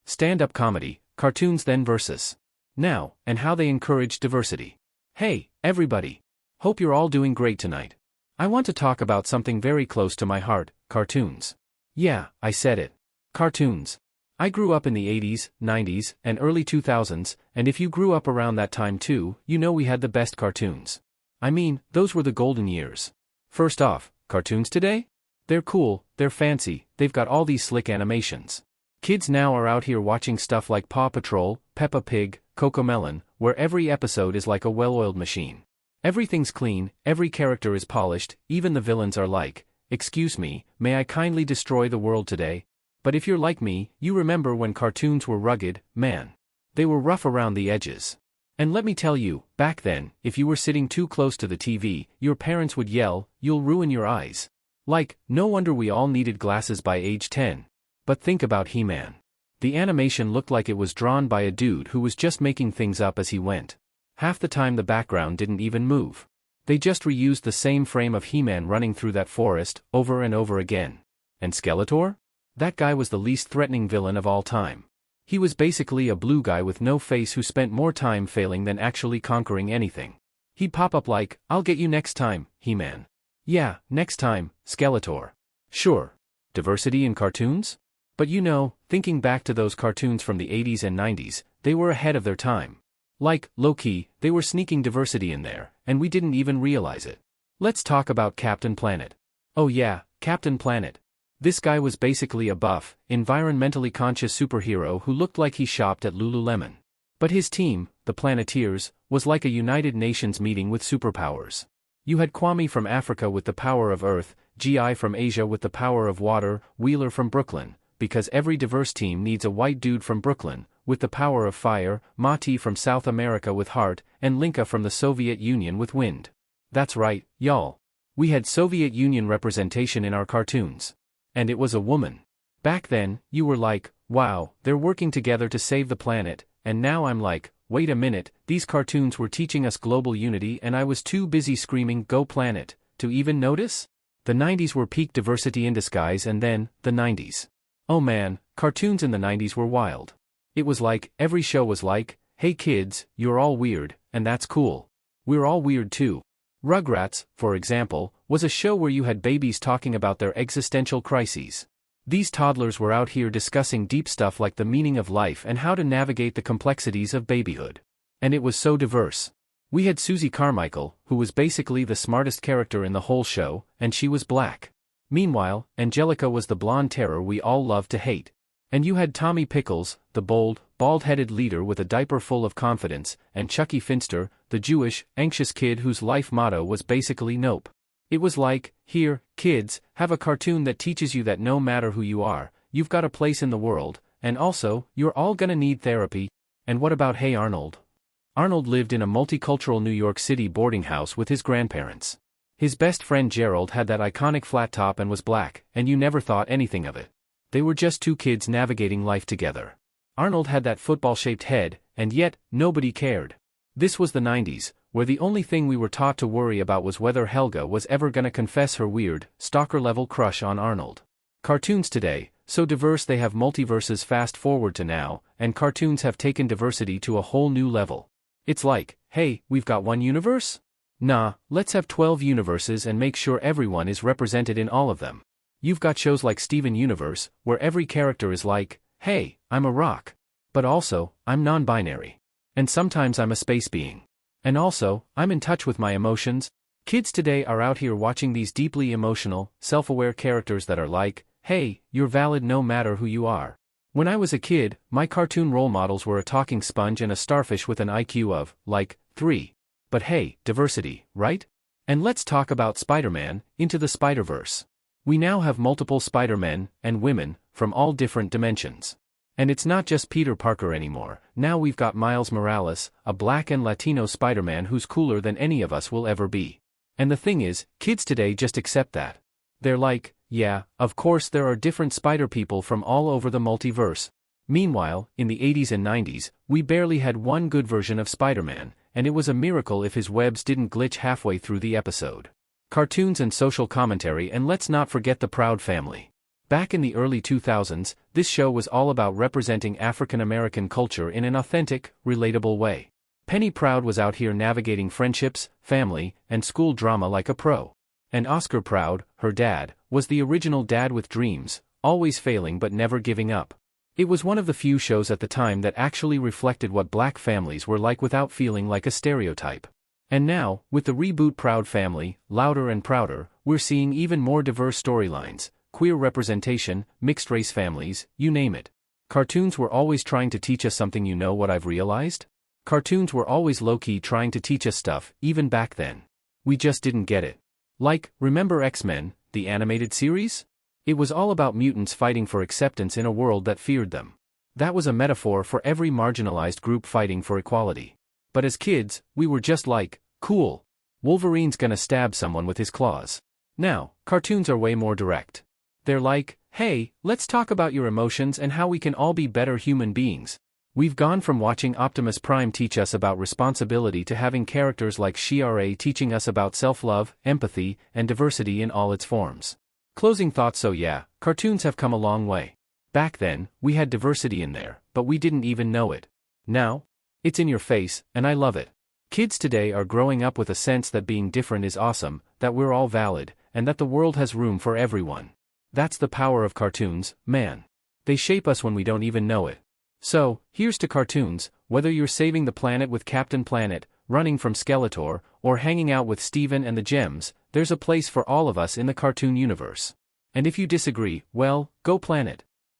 stand-up comedy, cartoons then versus now, and how they encourage diversity. Hey, everybody! Hope you're all doing great tonight. I want to talk about something very close to my heart, cartoons. Yeah, I said it. Cartoons. I grew up in the 80s, 90s, and early 2000s, and if you grew up around that time too, you know we had the best cartoons. I mean, those were the golden years. First off, cartoons today? They're cool, they're fancy, they've got all these slick animations. Kids now are out here watching stuff like Paw Patrol, Peppa Pig, CoComelon, where every episode is like a well-oiled machine. Everything's clean, every character is polished, even the villains are like, "Excuse me, may I kindly destroy the world today?" But if you're like me, you remember when cartoons were rugged, man. They were rough around the edges. And let me tell you, back then, if you were sitting too close to the TV, your parents would yell, "You'll ruin your eyes." Like, no wonder we all needed glasses by age 10. But think about He-Man. The animation looked like it was drawn by a dude who was just making things up as he went. Half the time the background didn't even move. They just reused the same frame of He-Man running through that forest, over and over again. And Skeletor? That guy was the least threatening villain of all time. He was basically a blue guy with no face who spent more time failing than actually conquering anything. He'd pop up like, "I'll get you next time, He-Man." Yeah, next time, Skeletor. Sure. Diversity in cartoons? But you know, thinking back to those cartoons from the 80s and 90s, they were ahead of their time. Like, low-key, they were sneaking diversity in there, and we didn't even realize it. Let's talk about Captain Planet. Oh yeah, Captain Planet. This guy was basically a buff, environmentally conscious superhero who looked like he shopped at Lululemon. But his team, the Planeteers, was like a United Nations meeting with superpowers. You had Kwame from Africa with the power of Earth, GI from Asia with the power of water, Wheeler from Brooklyn, because every diverse team needs a white dude from Brooklyn, with the power of fire, Mati from South America with heart, and Linka from the Soviet Union with wind. That's right, y'all. We had Soviet Union representation in our cartoons. And it was a woman. Back then, you were like, wow, they're working together to save the planet, and now I'm like, wait a minute, these cartoons were teaching us global unity and I was too busy screaming, "Go planet," to even notice? The 90s were peak diversity in disguise, and then, the 90s. Oh man, cartoons in the 90s were wild. It was like, every show was like, "Hey kids, you're all weird, and that's cool. We're all weird too." Rugrats, for example, was a show where you had babies talking about their existential crises. These toddlers were out here discussing deep stuff like the meaning of life and how to navigate the complexities of babyhood. And it was so diverse. We had Susie Carmichael, who was basically the smartest character in the whole show, and she was black. Meanwhile, Angelica was the blonde terror we all loved to hate. And you had Tommy Pickles, the bold, bald-headed leader with a diaper full of confidence, and Chucky Finster, the Jewish, anxious kid whose life motto was basically nope. It was like, here, kids, have a cartoon that teaches you that no matter who you are, you've got a place in the world, and also, you're all gonna need therapy. And what about Hey Arnold? Arnold lived in a multicultural New York City boarding house with his grandparents. His best friend Gerald had that iconic flat top and was black, and you never thought anything of it. They were just two kids navigating life together. Arnold had that football-shaped head, and yet, nobody cared. This was the 90s, where the only thing we were taught to worry about was whether Helga was ever gonna confess her weird, stalker-level crush on Arnold. Cartoons today, so diverse they have multiverses. Fast forward to now, and cartoons have taken diversity to a whole new level. It's like, hey, we've got one universe? Nah, let's have 12 universes and make sure everyone is represented in all of them. You've got shows like Steven Universe, where every character is like, hey, I'm a rock. But also, I'm non-binary. And sometimes I'm a space being. And also, I'm in touch with my emotions. Kids today are out here watching these deeply emotional, self-aware characters that are like, hey, you're valid no matter who you are. When I was a kid, my cartoon role models were a talking sponge and a starfish with an IQ of, like, 3. But hey, diversity, right? And let's talk about Spider-Man, Into the Spider-Verse. We now have multiple Spider-Men, and women, from all different dimensions. And it's not just Peter Parker anymore, now we've got Miles Morales, a black and Latino Spider-Man who's cooler than any of us will ever be. And the thing is, kids today just accept that. They're like, yeah, of course there are different spider people from all over the multiverse. Meanwhile, in the 80s and 90s, we barely had one good version of Spider-Man, and it was a miracle if his webs didn't glitch halfway through the episode. Cartoons and social commentary, and let's not forget the Proud Family. Back in the early 2000s, this show was all about representing African American culture in an authentic, relatable way. Penny Proud was out here navigating friendships, family, and school drama like a pro. And Oscar Proud, her dad, was the original dad with dreams, always failing but never giving up. It was one of the few shows at the time that actually reflected what black families were like without feeling like a stereotype. And now, with the reboot Proud Family, Louder and Prouder, we're seeing even more diverse storylines, queer representation, mixed-race families, you name it. Cartoons were always trying to teach us something, you know what I've realized? Cartoons were always low-key trying to teach us stuff, even back then. We just didn't get it. Like, remember X-Men, the animated series? It was all about mutants fighting for acceptance in a world that feared them. That was a metaphor for every marginalized group fighting for equality. But as kids, we were just like, cool. Wolverine's gonna stab someone with his claws. Now, cartoons are way more direct. They're like, hey, let's talk about your emotions and how we can all be better human beings. We've gone from watching Optimus Prime teach us about responsibility to having characters like She-Ra teaching us about self-love, empathy, and diversity in all its forms. Closing thoughts. So yeah, cartoons have come a long way. Back then, we had diversity in there, but we didn't even know it. Now, it's in your face, and I love it. Kids today are growing up with a sense that being different is awesome, that we're all valid, and that the world has room for everyone. That's the power of cartoons, man. They shape us when we don't even know it. So, here's to cartoons, whether you're saving the planet with Captain Planet, running from Skeletor, or hanging out with Steven and the Gems, there's a place for all of us in the cartoon universe. And if you disagree, well, go planet.